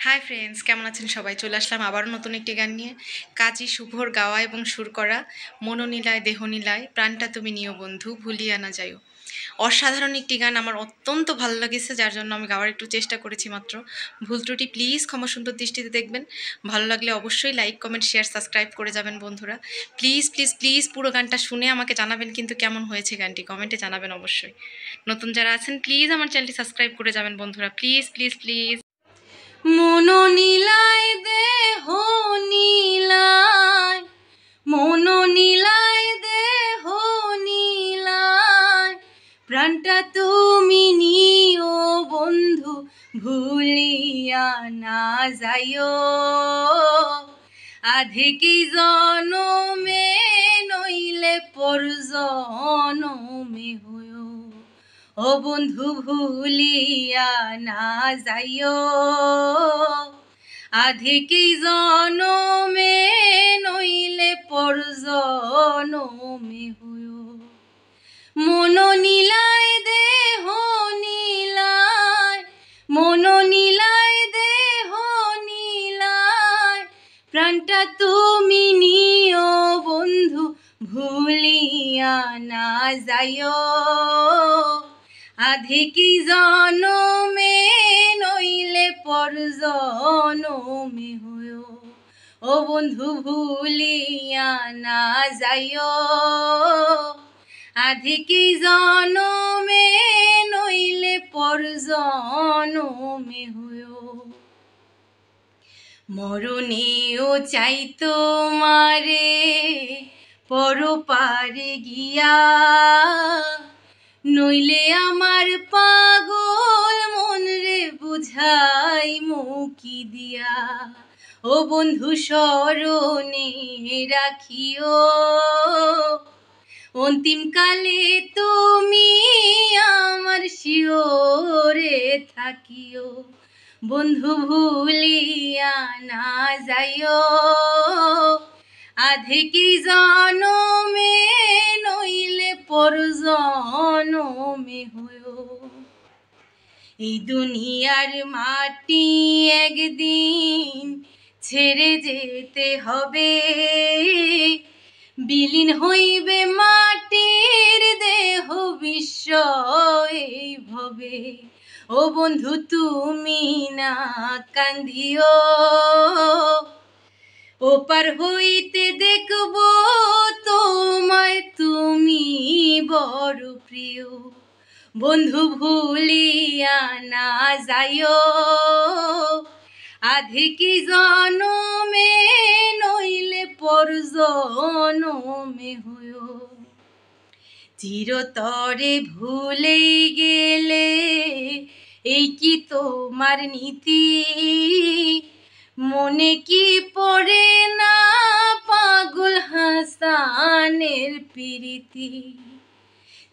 Hi friends, কেমন আছেন সবাই? চলে আসলাম আবারও নতুন একটি গান নিয়ে। কাজী শুভর গাওয়া এবং সুর করা মনোনীলায় দেহনীলায় প্রাণটা তুমি নিও বন্ধু ভুলিয়া না যাইও। অসাধারণ একটি গান, আমার অত্যন্ত ভালো লেগেছে, যার জন্য আমি গাওয়ার একটু চেষ্টা করেছি মাত্র। ভুল ত্রুটি প্লিজ ক্ষমা সুন্দর দৃষ্টিতে দেখবেন। ভালো লাগলে অবশ্যই লাইক, কমেন্ট, শেয়ার, সাবস্ক্রাইব করে যাবেন বন্ধুরা। প্লিজ প্লিজ প্লিজ পুরো গানটা শুনে আমাকে জানাবেন কিন্তু কেমন হয়েছে গানটি, কমেন্টে জানাবেন অবশ্যই। নতুন যারা আছেন প্লিজ আমার চ্যানেলটি সাবস্ক্রাইব করে যাবেন বন্ধুরা, প্লিজ প্লিজ প্লিজ। মনোনীলায় দেহ নীলায়, মনোনীলায় দেহ নীলায়, প্রাণটা তুমি নিও বন্ধু ভুলিয়া না যাইও। আধেকি জনমে নইলে পর জনমে হইও, ও বন্ধু ভুলিয়া না যাইও। আধেকি জনমে নইলে পর জনমে হইও। মনোনীলায় দেহ নীলায়, মনোনীলায় দেহ নীলায়, প্রাণটা তুমি নিও বন্ধু ভুলিয়া না যাইও। আধেকি জনমে নইলে পর জনমে হইও, ও বন্ধু ভুলিয়া না যাইও। আধেকি জনমে নইলে পর জনমে হইও। মরণেও চাই তোমারে পরপারে গিয়া, নইলে আমার পাগল মন রে বুঝাই মুকি দিয়া। ও বন্ধু স্মরণে রাখিও, অন্তিমকালে তুমি আমার শিওরে থাকিও। বন্ধু ভুলিয়া না যাইও। আধেকি জনমে নইলে পর জনমে হইও। এই দুনিয়ার মাটি একদিন ছেড়ে যেতে হবে, বিলীন হইবে মাটির দেহ বিশ্ব এই ভবে। ও বন্ধু তুমি না কান্দিও, ওপার হইতে দেখব তোমায় তুমি বড় প্রিয়। বন্ধু ভুলিয়া না যাইও। আধেকি জনমে নইলে পর জনমে হইও। চিরতরে ভুলে গেলে এই কি তোমার নীতি, মনে কি পড়ে না পাগল হাসানের প্রীতি।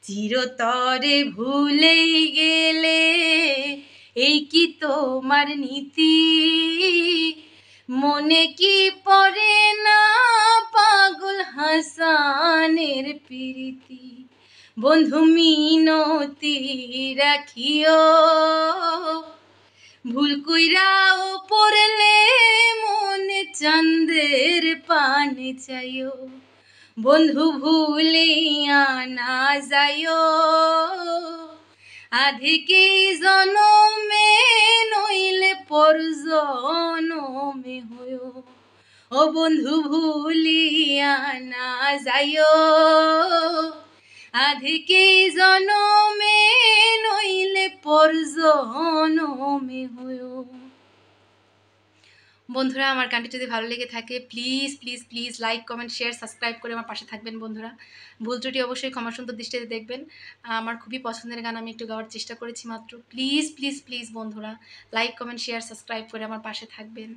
চিরতরে ভুলে গেলে এই কি তোমার নীতি, মনে কি পড়ে না পাগল হাসানের প্রীতি। বন্ধু মিনতি রাখিও, ভুল কইরাও পড়লে মনে চাঁদের পানে চাইও। বন্ধু ভুলিয়া না যাইও। আধেকি জনমে নইলে পর জনমে হইও, ও বন্ধু ভুলিয়া না যাইও। আধেকি জনমে নইলে পর জনমে হইও। বন্ধুরা, আমার গানটি যদি ভালো লেগে থাকে please please please like, comment, share, subscribe করে আমার পাশে থাকবেন বন্ধুরা। ভুল ত্রুটি অবশ্যই ক্ষমা সুন্দর দৃষ্টিতে দেখবেন। আমার খুবই পছন্দের গান, আমি একটু গাওয়ার চেষ্টা করেছি মাত্র। প্লিজ প্লিজ প্লিজ বন্ধুরা লাইক, কমেন্ট, শেয়ার, সাবস্ক্রাইব করে আমার পাশে থাকবেন।